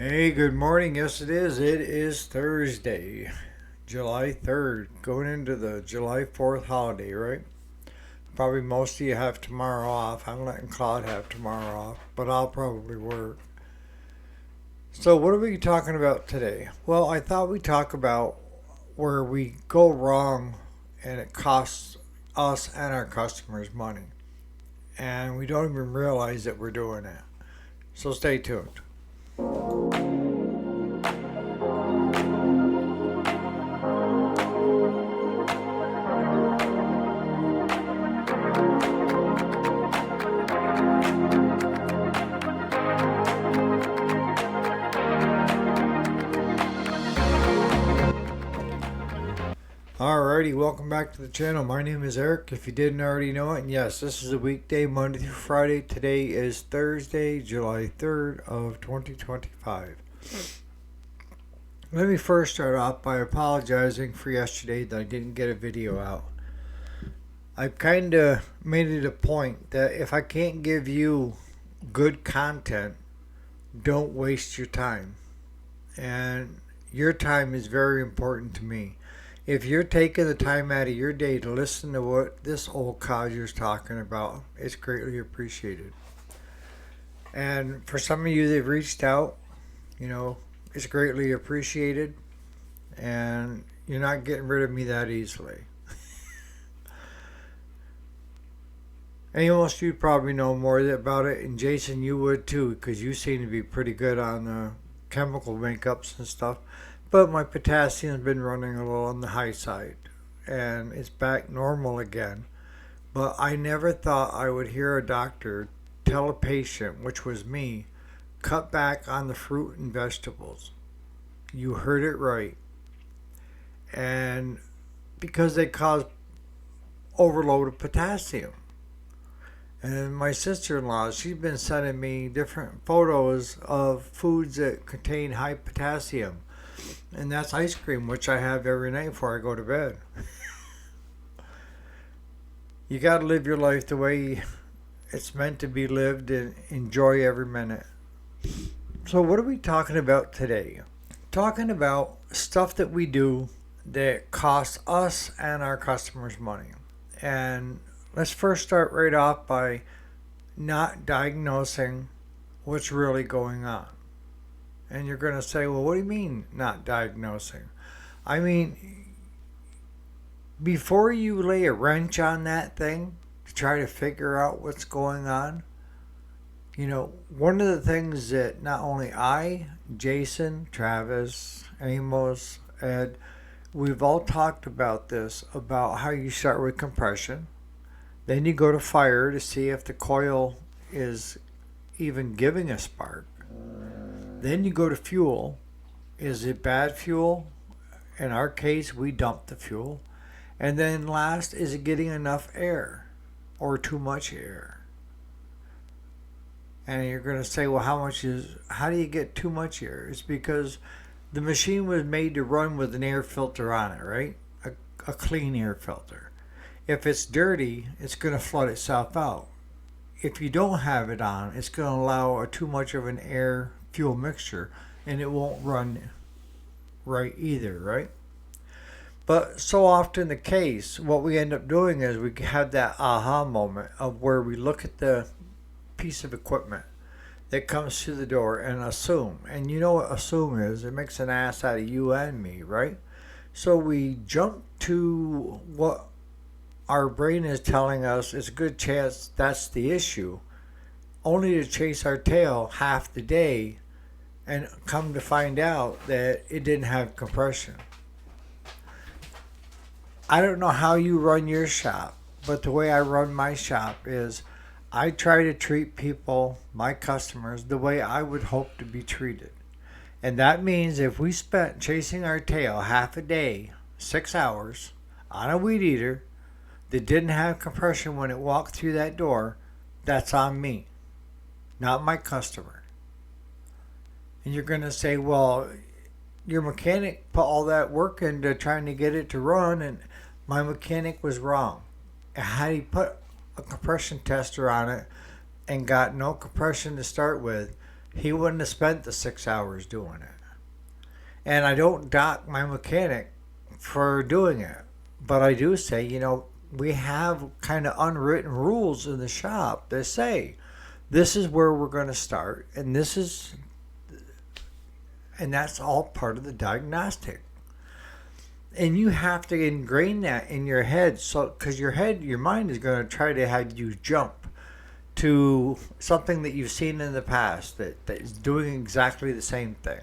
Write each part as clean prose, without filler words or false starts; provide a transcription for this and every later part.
Hey, good morning. Yes, it is. It is Thursday, July 3rd, going into the July 4th holiday, right? Probably most of you have tomorrow off. I'm letting Claude have tomorrow off, but I'll probably work. So, what are we talking about today? Well, I thought we'd talk about where we go wrong and it costs us and our customers money, and we don't even realize that we're doing it. So, stay tuned. Alrighty, welcome back to the channel. My name is Eric, if you didn't already know it. And yes, this is a weekday, Monday through Friday. Today is Thursday, July 3rd of 2025. Let me first start off by apologizing for yesterday that I didn't get a video out. I've kind of made it a point that if I can't give you good content, don't waste your time. And your time is very important to me. If you're taking the time out of your day to listen to what this old codger's talking about, it's greatly appreciated. And for some of you that have reached out, you know, it's greatly appreciated. And you're not getting rid of me that easily. And most of you probably know more about it, and Jason, you would too, because you seem to be pretty good on chemical makeups and stuff. But my potassium's been running a little on the high side, and it's back normal again. But I never thought I would hear a doctor tell a patient, which was me, cut back on the fruit and vegetables. You heard it right. And because they cause overload of potassium. And my sister-in-law, she's been sending me different photos of foods that contain high potassium. And that's ice cream, which I have every night before I go to bed. You got to live your life the way it's meant to be lived and enjoy every minute. So what are we talking about today? Talking about stuff that we do that costs us and our customers money. And let's first start right off by not diagnosing what's really going on. And you're going to say, well, what do you mean not diagnosing? I mean, before you lay a wrench on that thing to try to figure out what's going on, one of the things that not only I, Jason, Travis, Amos, Ed, we've all talked about this, about how you start with compression. Then you go to fire to see if the coil is even giving a spark. Then you go to fuel. Is it bad fuel? In our case, we dump the fuel. And then last, is it getting enough air or too much air? And you're going to say, well, how do you get too much air? It's because the machine was made to run with an air filter on it, right? A clean air filter. If it's dirty, it's going to flood itself out. If you don't have it on, it's going to allow too much of an air fuel mixture, and it won't run right either, right? But so often the case, what we end up doing is we have that aha moment of where we look at the piece of equipment that comes through the door and assume. And you know what assume is? It makes an ass out of you and me, right? So we jump to what our brain is telling us is a good chance that's the issue, only to chase our tail half the day and come to find out that it didn't have compression. I don't know how you run your shop, but the way I run my shop is I try to treat people, my customers, the way I would hope to be treated. And that means if we spent chasing our tail half a day, 6 hours, on a weed eater that didn't have compression when it walked through that door, that's on me, not my customer. And you're going to say, well, your mechanic put all that work into trying to get it to run, and my mechanic was wrong. Had he put a compression tester on it and got no compression to start with, he wouldn't have spent the 6 hours doing it. And I don't dock my mechanic for doing it. But I do say, we have kind of unwritten rules in the shop that say this is where we're going to start, and that's all part of the diagnostic. And you have to ingrain that in your head, so because your mind is going to try to have you jump to something that you've seen in the past that is doing exactly the same thing.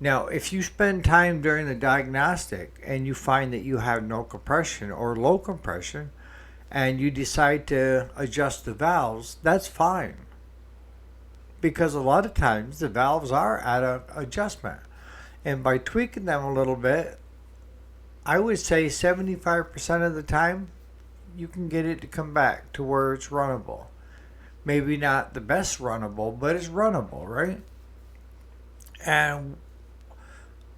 Now, if you spend time during the diagnostic and you find that you have no compression or low compression, and you decide to adjust the valves, that's fine. Because a lot of times the valves are at an adjustment. And by tweaking them a little bit, I would say 75% of the time, you can get it to come back to where it's runnable. Maybe not the best runnable, but it's runnable, right? And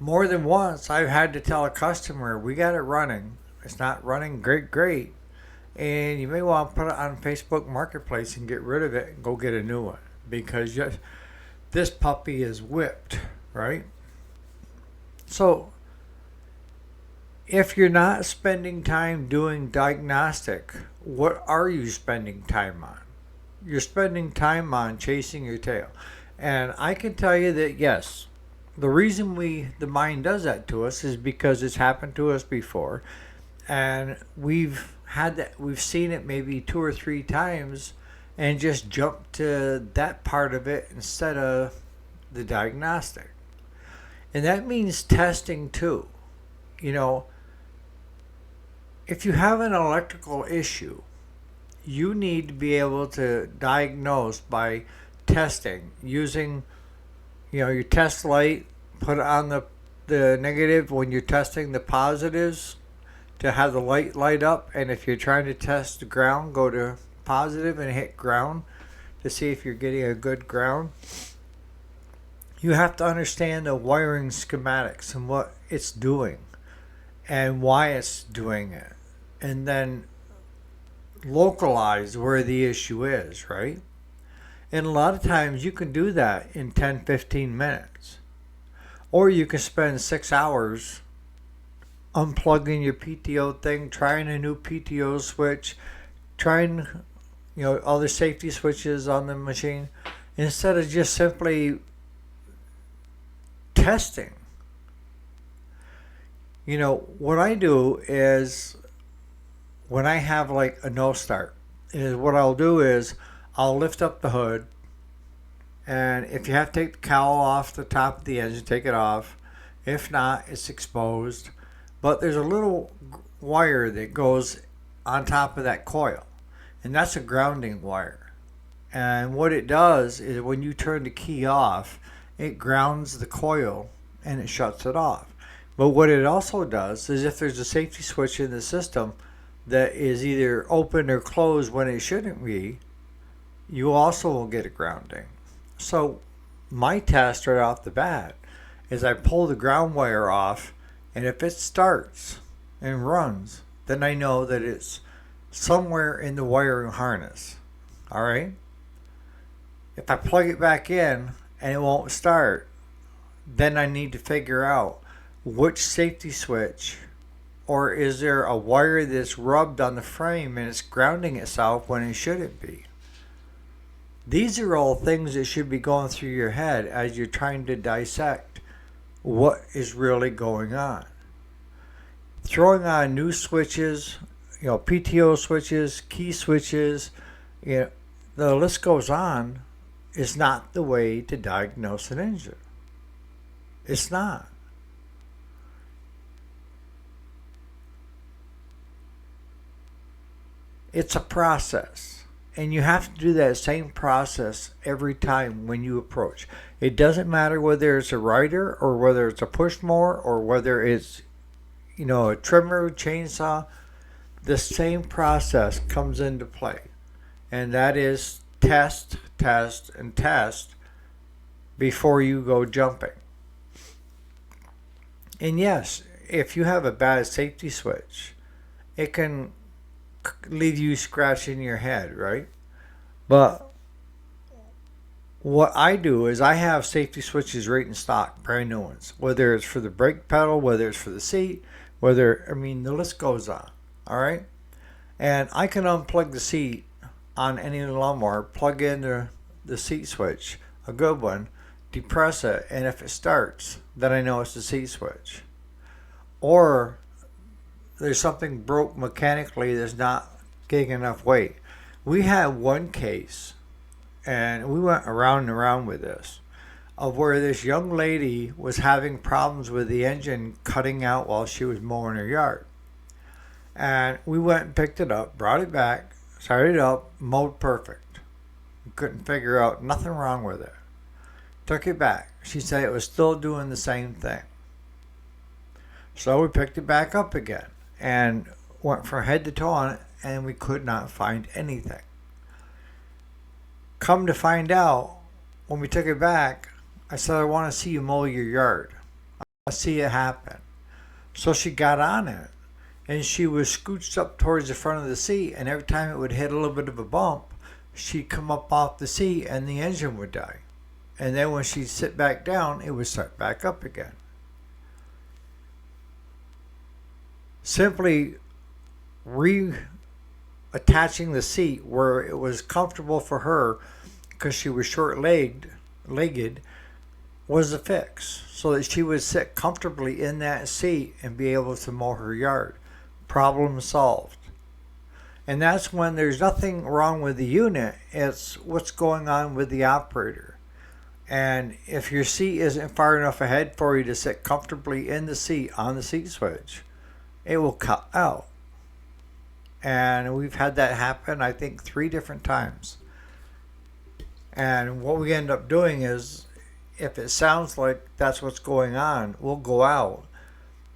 more than once, I've had to tell a customer, we got it running. It's not running great. And you may want to put it on Facebook Marketplace and get rid of it and go get a new one. Because this puppy is whipped, right? So, if you're not spending time doing diagnostic, what are you spending time on? You're spending time on chasing your tail. And I can tell you that, yes, the reason the mind does that to us is because it's happened to us before. And we've seen it maybe 2 or 3 times and just jump to that part of it instead of the diagnostic. And that means testing too. If you have an electrical issue, you need to be able to diagnose by testing using, your test light, put it on the negative when you're testing the positives to have the light up. And if you're trying to test the ground, go to positive and hit ground to see if you're getting a good ground. You have to understand the wiring schematics and what it's doing and why it's doing it, and then localize where the issue is, right? And a lot of times you can do that in 10-15 minutes, or you can spend 6 hours unplugging your PTO thing, trying a new PTO switch, trying other safety switches on the machine, instead of just simply testing. What I do is when I have like a no start, is what I'll do is I'll lift up the hood, and if you have to take the cowl off the top of the engine, take it off. If not, it's exposed. But there's a little wire that goes on top of that coil, and that's a grounding wire. And what it does is when you turn the key off, it grounds the coil and it shuts it off. But what it also does is if there's a safety switch in the system that is either open or closed when it shouldn't be, you also will get a grounding. So my test right off the bat is I pull the ground wire off, and if it starts and runs, then I know that it's somewhere in the wiring harness. All right? If I plug it back in and it won't start, then I need to figure out which safety switch, or is there a wire that's rubbed on the frame and it's grounding itself when it shouldn't be. These are all things that should be going through your head as you're trying to dissect what is really going on. Throwing on new switches, PTO switches, key switches, the list goes on, is not the way to diagnose an engine. It's not. It's a process. And you have to do that same process every time when you approach. It doesn't matter whether it's a rider or whether it's a push mower or whether it's, a trimmer, chainsaw. The same process comes into play. And that is test, and test before you go jumping. And yes, if you have a bad safety switch, it can leave you scratching your head, right? But What I do is I have safety switches right in stock, brand new ones, whether it's for the brake pedal, whether it's for the seat, I mean, the list goes on. All right. And I can unplug the seat on any lawnmower, plug in the seat switch, a good one, depress it, and if it starts, then I know it's the seat switch. Or there's something broke mechanically that's not getting enough weight. We had one case, and we went around and around with this, of where this young lady was having problems with the engine cutting out while she was mowing her yard. And we went and picked it up, brought it back, started it up, mowed perfect. We couldn't figure out nothing wrong with it. Took it back. She said it was still doing the same thing. So we picked it back up again and went from head to toe on it, and we could not find anything. Come to find out, when we took it back, I said, I want to see you mow your yard. I want to see it happen. So she got on it, and she was scooched up towards the front of the seat, and every time it would hit a little bit of a bump, she'd come up off the seat and the engine would die. And then when she'd sit back down, it would start back up again. Simply reattaching the seat where it was comfortable for her, because she was short-legged, was the fix, so that she would sit comfortably in that seat and be able to mow her yard. Problem solved. And that's when there's nothing wrong with the unit, it's what's going on with the operator. And if your seat isn't far enough ahead for you to sit comfortably in the seat on the seat switch, it will cut out. And we've had that happen, I think, 3 different times. And what we end up doing is, if it sounds like that's what's going on, we'll go out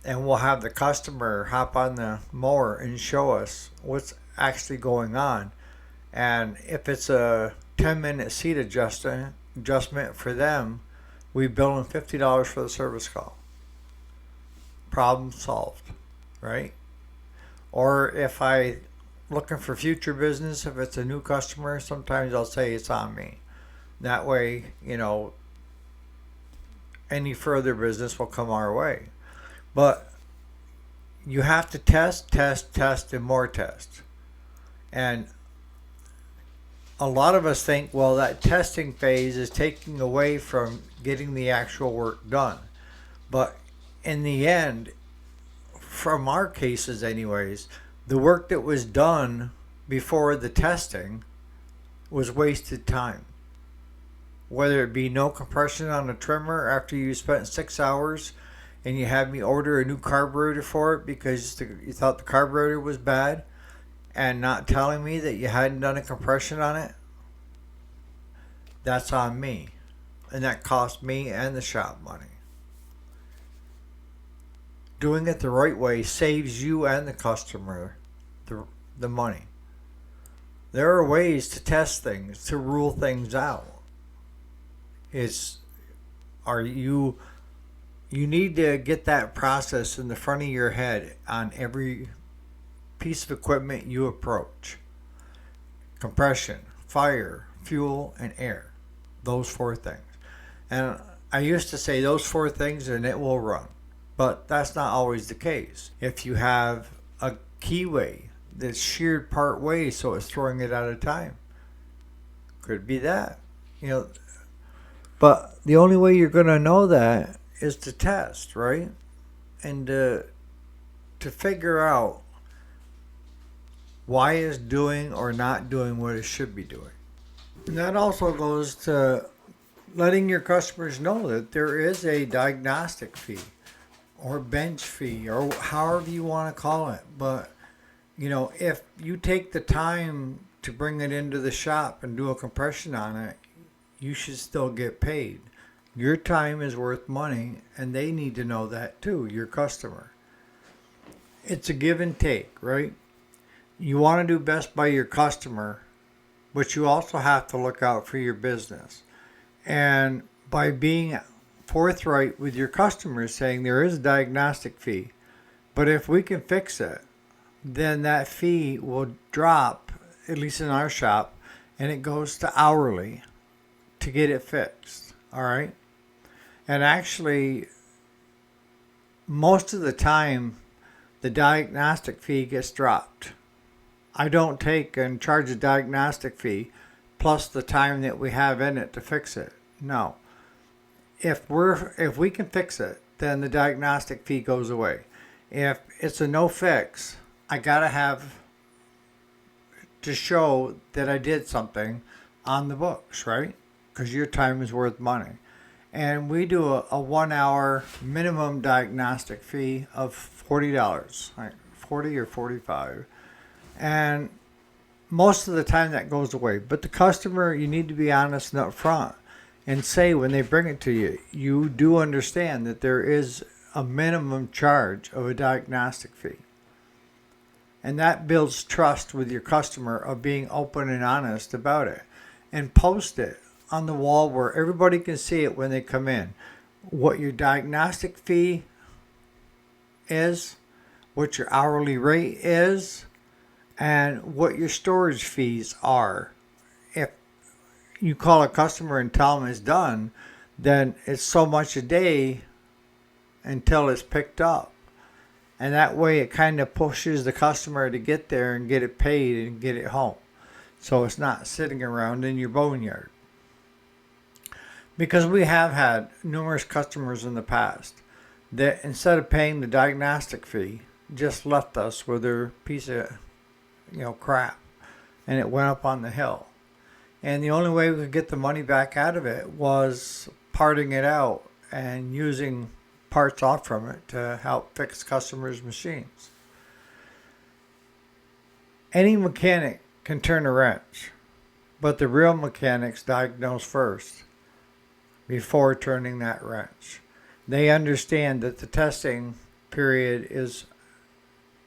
and we'll have the customer hop on the mower and show us what's actually going on. And if it's a 10-minute seat adjustment for them, we bill them $50 for the service call. Problem solved, right? Or if I looking for future business, if it's a new customer, sometimes I'll say it's on me. That way, any further business will come our way. But you have to test, and more test. And a lot of us think, well, that testing phase is taking away from getting the actual work done. But in the end, from our cases anyways, the work that was done before the testing was wasted time. Whether it be no compression on a trimmer after you spent 6 hours and you had me order a new carburetor for it because you thought the carburetor was bad, and not telling me that you hadn't done a compression on it, that's on me. And that cost me and the shop money. Doing it the right way saves you and the customer the money. There are ways to test things, to rule things out. You need to get that process in the front of your head on every piece of equipment you approach. Compression, fire, fuel, and air. Those 4 things. And I used to say those 4 things and it will run. But that's not always the case. If you have a keyway that's sheared part way so it's throwing it at a time, could be that. But the only way you're going to know that is to test, right? And to figure out why it's doing or not doing what it should be doing. And that also goes to letting your customers know that there is a diagnostic fee or bench fee or however you want to call it. But, if you take the time to bring it into the shop and do a compression on it, you should still get paid. Your time is worth money, and they need to know that too, your customer. It's a give and take, right? You want to do best by your customer, but you also have to look out for your business. And by being forthright with your customers, saying there is a diagnostic fee, but if we can fix it, then that fee will drop, at least in our shop, and it goes to hourly. to get it fixed. All right. And actually, most of the time, the diagnostic fee gets dropped. I don't take and charge a diagnostic fee plus the time that we have in it to fix it. No. If we can fix it, then the diagnostic fee goes away. If it's a no fix, I gotta have to show that I did something on the books, right? Because your time is worth money. And we do a 1 hour minimum diagnostic fee of $40, right? 40 or 45. And most of the time that goes away. But the customer, you need to be honest and upfront and say when they bring it to you, you do understand that there is a minimum charge of a diagnostic fee. And that builds trust with your customer of being open and honest about it. And post it on the wall where everybody can see it when they come in. What your diagnostic fee is, what your hourly rate is, and what your storage fees are. If you call a customer and tell them it's done, then it's so much a day until it's picked up. And that way it kind of pushes the customer to get there and get it paid and get it home. So it's not sitting around in your boneyard. Because we have had numerous customers in the past that instead of paying the diagnostic fee, just left us with their piece of crap, and it went up on the hill. And the only way we could get the money back out of it was parting it out and using parts off from it to help fix customers' machines. Any mechanic can turn a wrench, but the real mechanics diagnose first before turning that wrench. They understand that the testing period is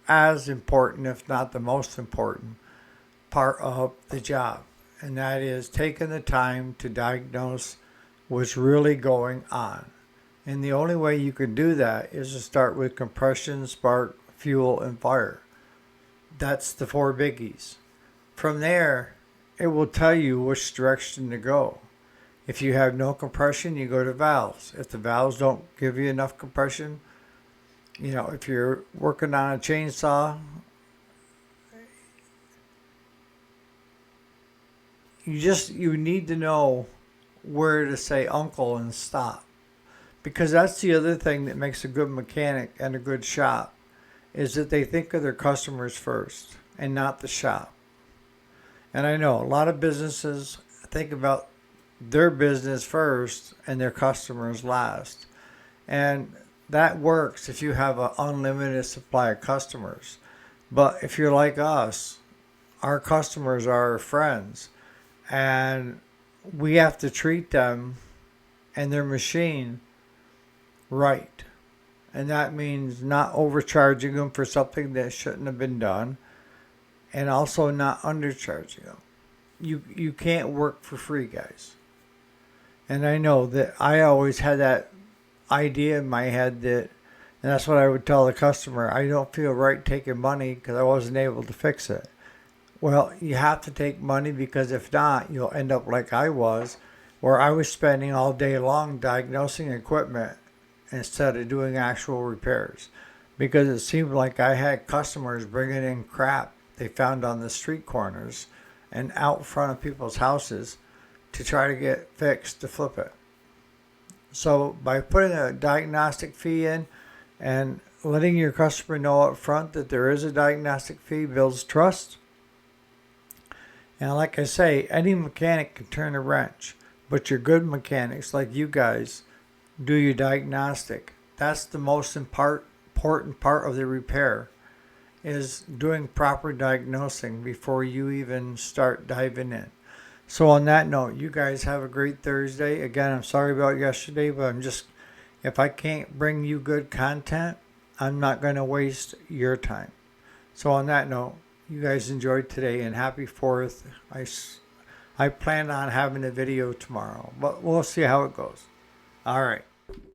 as important, if not the most important, part of the job. And that is taking the time to diagnose what's really going on. And the only way you can do that is to start with compression, spark, fuel, and fire. That's the 4 biggies. From there, it will tell you which direction to go. If you have no compression, you go to valves. If the valves don't give you enough compression, if you're working on a chainsaw, you need to know where to say uncle and stop. Because that's the other thing that makes a good mechanic and a good shop, is that they think of their customers first and not the shop. And I know a lot of businesses think about their business first and their customers last. And that works if you have an unlimited supply of customers. But if you're like us, our customers are our friends, and we have to treat them and their machine right. And that means not overcharging them for something that shouldn't have been done, and also not undercharging them. You can't work for free, guys. And I know that I always had that idea in my head and that's what I would tell the customer. I don't feel right taking money because I wasn't able to fix it. Well, you have to take money, because if not, you'll end up like I was, where I was spending all day long diagnosing equipment instead of doing actual repairs, because it seemed like I had customers bringing in crap they found on the street corners and out front of people's houses to try to get fixed to flip it. So by putting a diagnostic fee in and letting your customer know up front that there is a diagnostic fee builds trust. And like I say, any mechanic can turn a wrench, but your good mechanics like you guys do your diagnostic. That's the most important part of the repair, is doing proper diagnosing before you even start diving in. So on that note, you guys have a great Thursday. Again, I'm sorry about yesterday, but if I can't bring you good content, I'm not going to waste your time. So on that note, you guys enjoyed today, and happy 4th. I plan on having a video tomorrow, but we'll see how it goes. All right.